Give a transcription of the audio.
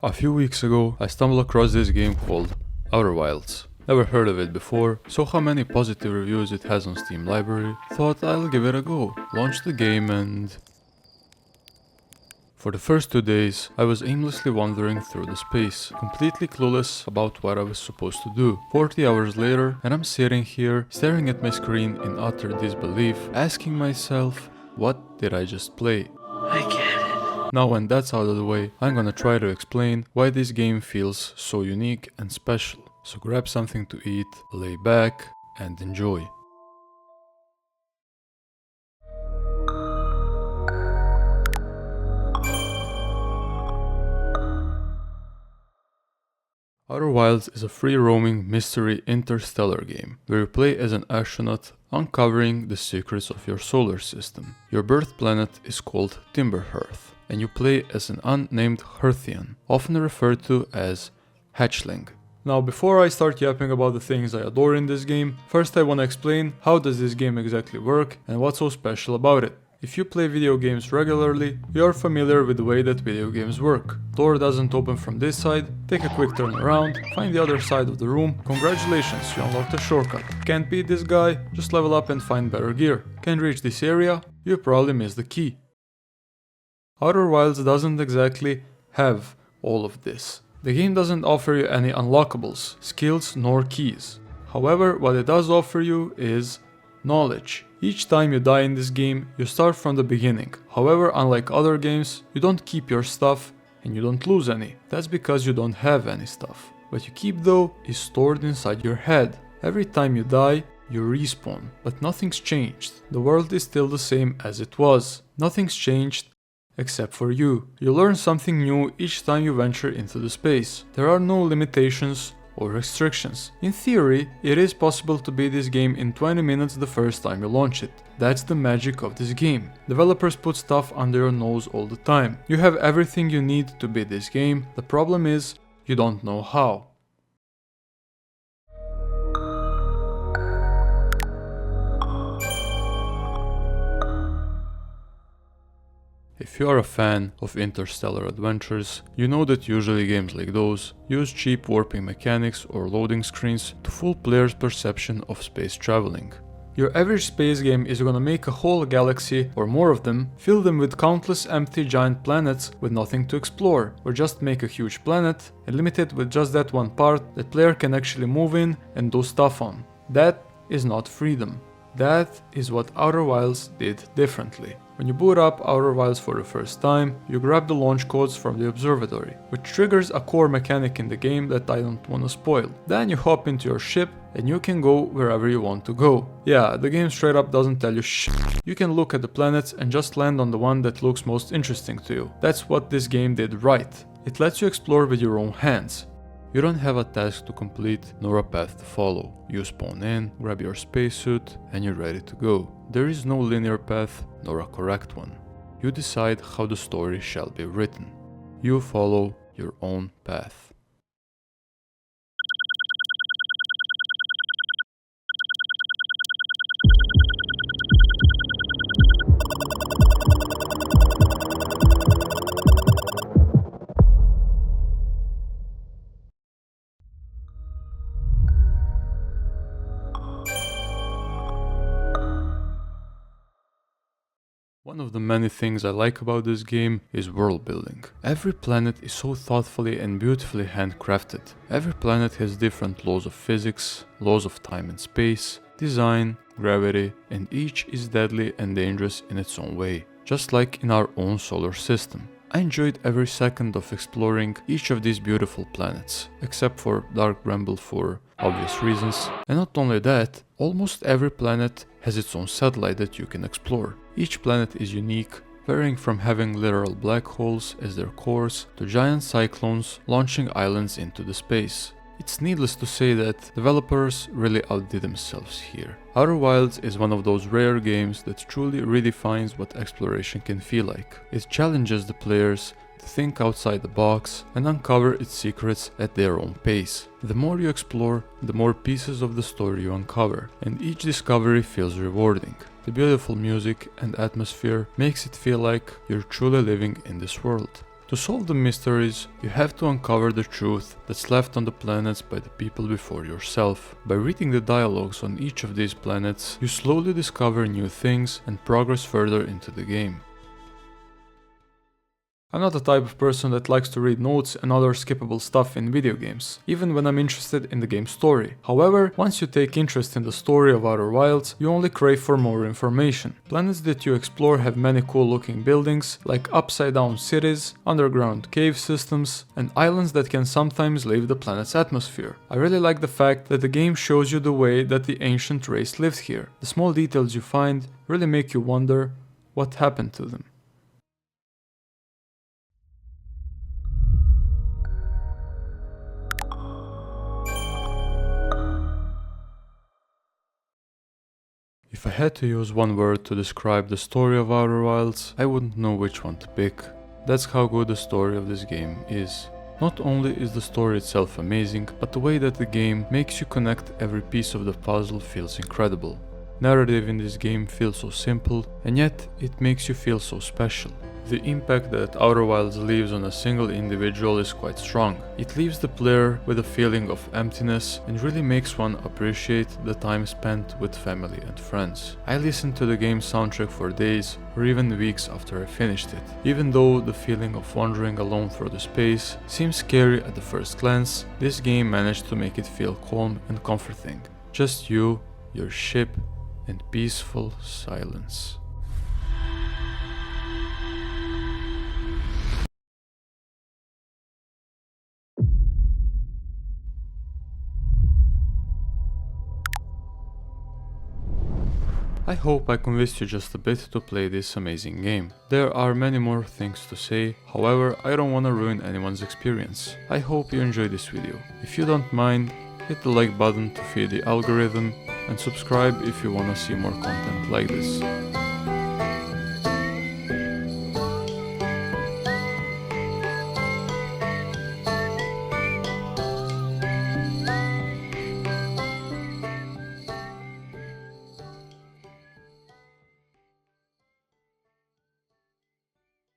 A few weeks ago, I stumbled across this game called Outer Wilds. Never heard of it before, saw how many positive reviews it has on Steam Library, thought I'll give it a go, launched the game and... For the first 2 days, I was aimlessly wandering through the space, completely clueless about what I was supposed to do. 40 hours later, and I'm sitting here, staring at my screen in utter disbelief, asking myself, what did I just play? I get it. Now when that's out of the way, I'm gonna try to explain why this game feels so unique and special. So grab something to eat, lay back, and enjoy. Outer Wilds is a free-roaming mystery interstellar game, where you play as an astronaut uncovering the secrets of your solar system. Your birth planet is called Timber-Hearth, and you play as an unnamed Hearthian, often referred to as Hatchling. Now before I start yapping about the things I adore in this game, first I wanna explain how does this game exactly work and what's so special about it. If you play video games regularly, you're familiar with the way that video games work. Door doesn't open from this side, take a quick turn around, find the other side of the room, congratulations, you unlocked a shortcut. Can't beat this guy, just level up and find better gear. Can't reach this area, you probably missed the key. Outer Wilds doesn't exactly have all of this. The game doesn't offer you any unlockables, skills nor keys. However, what it does offer you is knowledge. Each time you die in this game, you start from the beginning. However, unlike other games, you don't keep your stuff and you don't lose any. That's because you don't have any stuff. What you keep though is stored inside your head. Every time you die, you respawn, but nothing's changed. The world is still the same as it was. Nothing's changed except for you. You learn something new each time you venture into the space. There are no limitations or restrictions. In theory, it is possible to beat this game in 20 minutes the first time you launch it. That's the magic of this game. Developers put stuff under your nose all the time. You have everything you need to beat this game. The problem is, you don't know how. If you are a fan of interstellar adventures, you know that usually games like those use cheap warping mechanics or loading screens to fool players' perception of space traveling. Your average space game is gonna make a whole galaxy or more of them, fill them with countless empty giant planets with nothing to explore, or just make a huge planet and limit it with just that one part that player can actually move in and do stuff on. That is not freedom. That is what Outer Wilds did differently. When you boot up Outer Wilds for the first time, you grab the launch codes from the observatory, which triggers a core mechanic in the game that I don't wanna spoil. Then you hop into your ship and you can go wherever you want to go. Yeah, the game straight up doesn't tell you shit. You can look at the planets and just land on the one that looks most interesting to you. That's what this game did right. It lets you explore with your own hands. You don't have a task to complete nor a path to follow. You spawn in, grab your spacesuit, and you're ready to go. There is no linear path nor a correct one. You decide how the story shall be written. You follow your own path. One of the many things I like about this game is world building. Every planet is so thoughtfully and beautifully handcrafted. Every planet has different laws of physics, laws of time and space, design, gravity, and each is deadly and dangerous in its own way, just like in our own solar system. I enjoyed every second of exploring each of these beautiful planets, except for Dark Bramble for obvious reasons. And not only that, almost every planet has its own satellite that you can explore. Each planet is unique, varying from having literal black holes as their cores to giant cyclones launching islands into the space. It's needless to say that developers really outdid themselves here. Outer Wilds is one of those rare games that truly redefines what exploration can feel like. It challenges the players to think outside the box and uncover its secrets at their own pace. The more you explore, the more pieces of the story you uncover, and each discovery feels rewarding. The beautiful music and atmosphere makes it feel like you're truly living in this world. To solve the mysteries, you have to uncover the truth that's left on the planets by the people before yourself. By reading the dialogues on each of these planets, you slowly discover new things and progress further into the game. I'm not the type of person that likes to read notes and other skippable stuff in video games, even when I'm interested in the game's story. However, once you take interest in the story of Outer Wilds, you only crave for more information. Planets that you explore have many cool looking buildings, like upside down cities, underground cave systems, and islands that can sometimes leave the planet's atmosphere. I really like the fact that the game shows you the way that the ancient race lived here. The small details you find really make you wonder what happened to them. If I had to use one word to describe the story of Outer Wilds, I wouldn't know which one to pick. That's how good the story of this game is. Not only is the story itself amazing, but the way that the game makes you connect every piece of the puzzle feels incredible. Narrative in this game feels so simple, and yet it makes you feel so special. The impact that Outer Wilds leaves on a single individual is quite strong. It leaves the player with a feeling of emptiness and really makes one appreciate the time spent with family and friends. I listened to the game's soundtrack for days or even weeks after I finished it. Even though the feeling of wandering alone through the space seems scary at the first glance, this game managed to make it feel calm and comforting. Just you, your ship, and peaceful silence. I hope I convinced you just a bit to play this amazing game. There are many more things to say, however I don't wanna ruin anyone's experience. I hope you enjoyed this video. If you don't mind, hit the like button to feed the algorithm and subscribe if you wanna see more content like this.